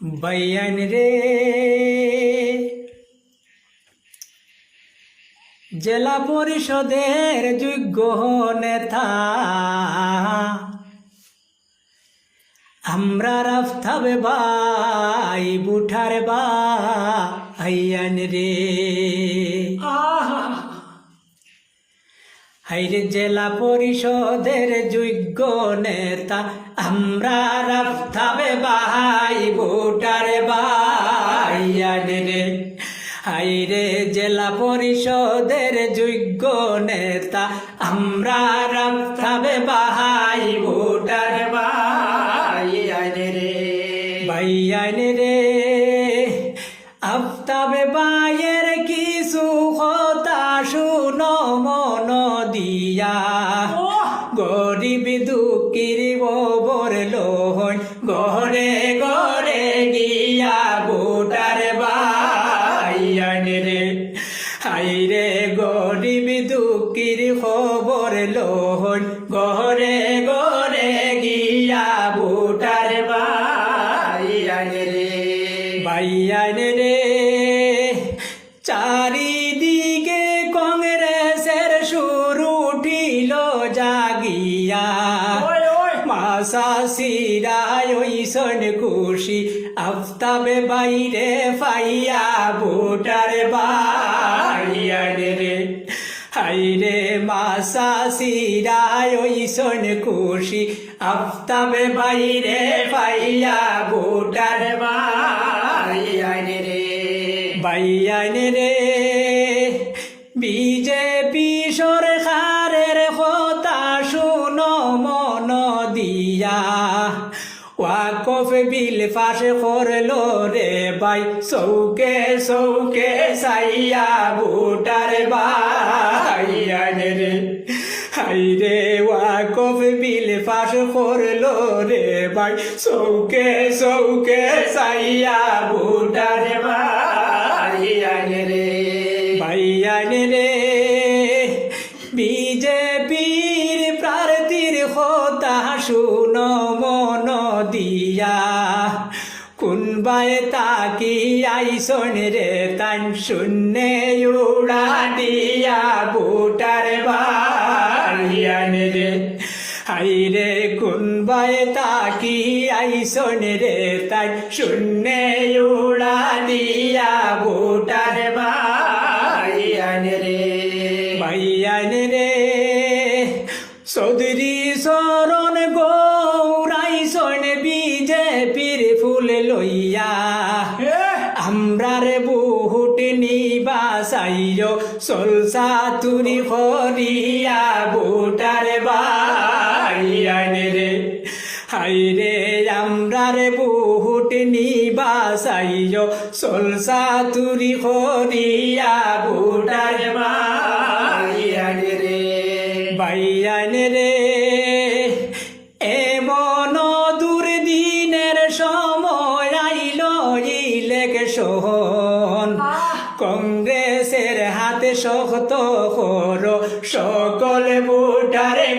বাইয়ান রে জেলা পরিষদের যোগ্য নেতা আমরা রাফতাবে ভাই বুঠার বাইয়ান রে হাইরে জেলা পরিষদের যোগ্য নেতা আমরা রাফতাবে ভাই বুঠার বাইয়ান রে হাইরে জেলা পরিষদের যোগ্য নেতা আমরা রাফতাবে ভাই বুঠার বাইয়ান রে বাইয়ান রে আফতাবে বাইয়ের কিছু কথা শুনো মন দিয়া গরিব দুঃখীর খবর লহন ঘরে ঘরে গিয়া বুটার বাইয়ান রে হাইরে গরিব দুঃখীর খবর লহন ঘরে ঘরে গিয়া বুটার বাইয়ান রে বাইয়ান রে চারিদিকে কংগ্রেসের সুর উঠিল জাগিয়া মাসা সিরায় ওইসন খুশি আফতাবে বাইরে ফাইয়া বুটার বাইয়ান রে হাইরে মাসা সিরায় ওইসন খুশি আফতাবে বাইরে ফাইয়া বুটার বাইয়ান রে বাইয়ান রে বিজেপি সরকারের কথা শুনো মন দিয়া ওয়াকফ বিল পাশ করলো রে ভাই চৌকে চৌকে সাইয়া বুটার বাইয়ান রে হাইরে ওয়াকফ বিল পাশ করলো রে ভাই চৌকে চৌকে সাইয়া বুটার বাইয়ান রে বাইয়ান রে বিজেপির প্রার্থীর কথা শুনো মন দিয়া কোনবাই তাকি আইসন রে তান শূন্যে উড়া দিয়া বুটার বাইয়ান রে হাইরে কোনবাই তাকি আইসন রে তান শূন্যে উড়া দিয়া বুটার বাইয়ান রে বাইয়ান রে চৌধুরী চরণ গৌরাইসন বিজেপির ফুল লইয়া আমরার বুহুট নিবা চাইও চলসা তুরি হরিয়া বুটার বাইয়ান রে হাইরে আমরার বুহুট নিবা চাইও চলসা তুরি হরিয়া বুটার বাইয়ান রে বাইয়ান রে এমন দুর্দিনের সময় আইল ইলেকশন কংগ্রেসের হাতে শক্ত করো সকল বুটারে